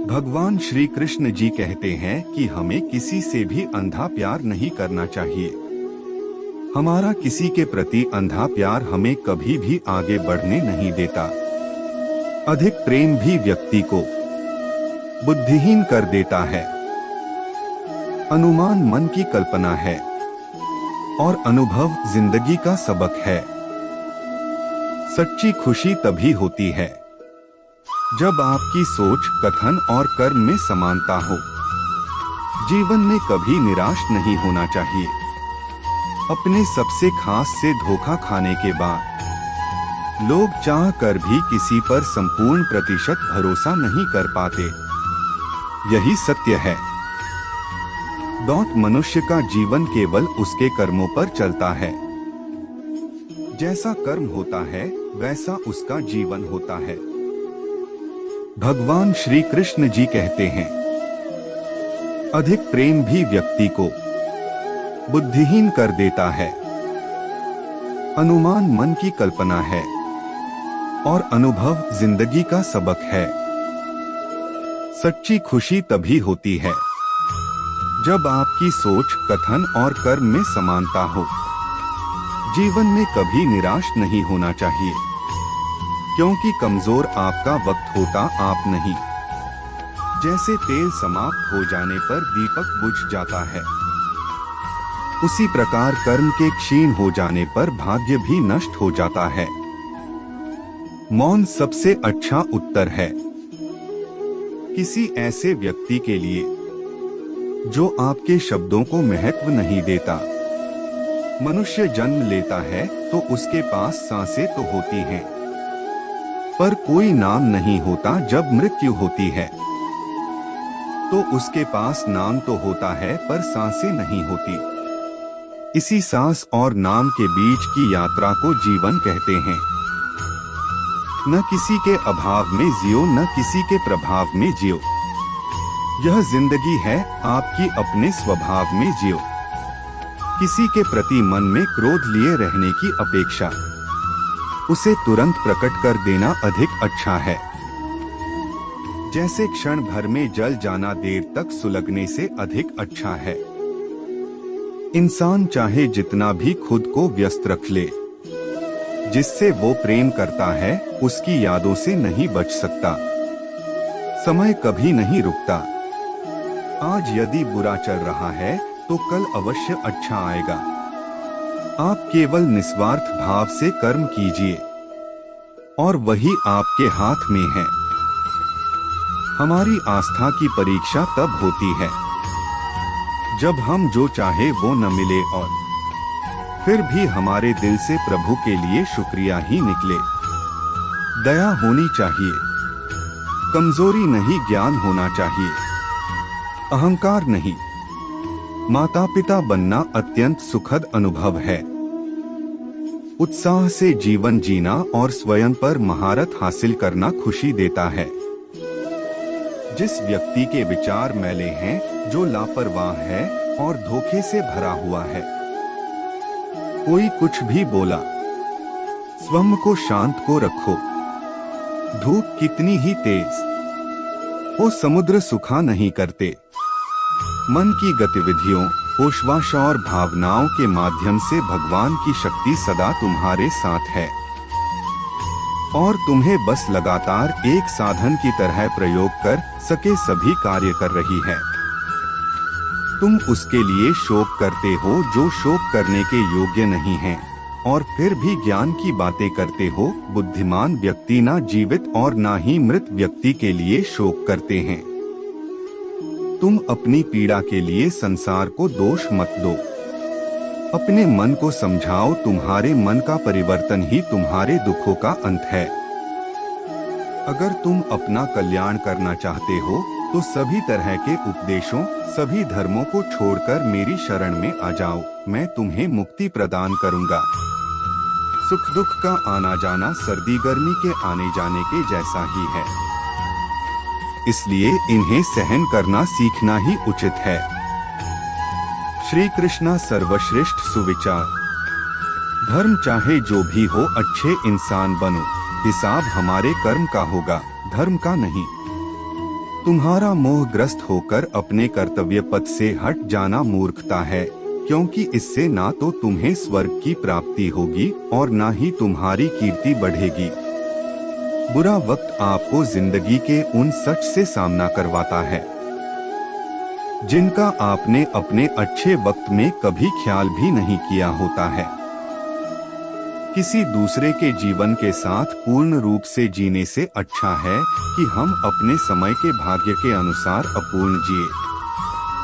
भगवान श्री कृष्ण जी कहते हैं कि हमें किसी से भी अंधा प्यार नहीं करना चाहिए। हमारा किसी के प्रति अंधा प्यार हमें कभी भी आगे बढ़ने नहीं देता। अधिक प्रेम भी व्यक्ति को बुद्धिहीन कर देता है। अनुमान मन की कल्पना है और अनुभव जिंदगी का सबक है। सच्ची खुशी तभी होती है जब आपकी सोच, कथन और कर्म में समानता हो। जीवन में कभी निराश नहीं होना चाहिए। अपने सबसे खास से धोखा खाने के बाद लोग चाह कर भी किसी पर संपूर्ण प्रतिशत भरोसा नहीं कर पाते। यही सत्य है। मनुष्य का जीवन केवल उसके कर्मों पर चलता है। जैसा कर्म होता है वैसा उसका जीवन होता है। भगवान श्री कृष्ण जी कहते हैं, अधिक प्रेम भी व्यक्ति को बुद्धिहीन कर देता है। अनुमान मन की कल्पना है और अनुभव जिंदगी का सबक है। सच्ची खुशी तभी होती है जब आपकी सोच, कथन और कर्म में समानता हो। जीवन में कभी निराश नहीं होना चाहिए, क्योंकि कमजोर आपका वक्त होता आप नहीं। जैसे तेल समाप्त हो जाने पर दीपक बुझ जाता है, उसी प्रकार कर्म के क्षीण हो जाने पर भाग्य भी नष्ट हो जाता है। मौन सबसे अच्छा उत्तर है किसी ऐसे व्यक्ति के लिए जो आपके शब्दों को महत्व नहीं देता। मनुष्य जन्म लेता है तो उसके पास सांसें तो होती हैं, पर कोई नाम नहीं होता। जब मृत्यु होती है तो उसके पास नाम तो होता है पर सांसें नहीं होती। इसी सांस और नाम के बीच की यात्रा को जीवन कहते हैं। न किसी के अभाव में जियो, न किसी के प्रभाव में जियो। यह जिंदगी है, आपकी अपने स्वभाव में जियो। किसी के प्रति मन में क्रोध लिए रहने की अपेक्षा उसे तुरंत प्रकट कर देना अधिक अच्छा है। जैसे क्षण भर में जल जाना देर तक सुलगने से अधिक अच्छा है। इंसान चाहे जितना भी खुद को व्यस्त रख ले, जिससे वो प्रेम करता है उसकी यादों से नहीं बच सकता। समय कभी नहीं रुकता। आज यदि बुरा चल रहा है तो कल अवश्य अच्छा आएगा। आप केवल निस्वार्थ भाव से कर्म कीजिए और वही आपके हाथ में है। हमारी आस्था की परीक्षा तब होती है जब हम जो चाहे वो न मिले और फिर भी हमारे दिल से प्रभु के लिए शुक्रिया ही निकले। दया होनी चाहिए, कमजोरी नहीं, ज्ञान होना चाहिए, अहंकार नहीं। माता पिता बनना अत्यंत सुखद अनुभव है। उत्साह से जीवन जीना और स्वयं पर महारत हासिल करना खुशी देता है। जिस व्यक्ति के विचार मैले हैं, जो लापरवाह है और धोखे से भरा हुआ है, कोई कुछ भी बोला, स्वयं को शांत को रखो। धूप कितनी ही तेज हो, समुद्र सुखा नहीं करते। मन की गतिविधियों, होशवास और भावनाओं के माध्यम से भगवान की शक्ति सदा तुम्हारे साथ है और तुम्हें बस लगातार एक साधन की तरह प्रयोग कर सके सभी कार्य कर रही है। तुम उसके लिए शोक करते हो जो शोक करने के योग्य नहीं है और फिर भी ज्ञान की बातें करते हो। बुद्धिमान व्यक्ति ना जीवित और ना ही मृत व्यक्ति के लिए शोक करते हैं। तुम अपनी पीड़ा के लिए संसार को दोष मत दो। अपने मन को समझाओ, तुम्हारे मन का परिवर्तन ही तुम्हारे दुखों का अंत है। अगर तुम अपना कल्याण करना चाहते हो तो सभी तरह के उपदेशों, सभी धर्मों को छोड़कर मेरी शरण में आ जाओ। मैं तुम्हें मुक्ति प्रदान करूंगा। सुख दुख का आना जाना सर्दी गर्मी के आने जाने के जैसा ही है, इसलिए इन्हें सहन करना सीखना ही उचित है। श्री कृष्णा सर्वश्रेष्ठ सुविचार। धर्म चाहे जो भी हो, अच्छे इंसान बनो। हिसाब हमारे कर्म का होगा, धर्म का नहीं। तुम्हारा मोहग्रस्त होकर अपने कर्तव्य पथ से हट जाना मूर्खता है, क्योंकि इससे ना तो तुम्हें स्वर्ग की प्राप्ति होगी और ना ही तुम्हारी कीर्ति बढ़ेगी। बुरा वक्त आपको जिंदगी के उन सच से सामना करवाता है जिनका आपने अपने अच्छे वक्त में कभी ख्याल भी नहीं किया होता है। किसी दूसरे के जीवन के साथ पूर्ण रूप से जीने से अच्छा है कि हम अपने समय के भाग्य के अनुसार अपूर्ण जिए।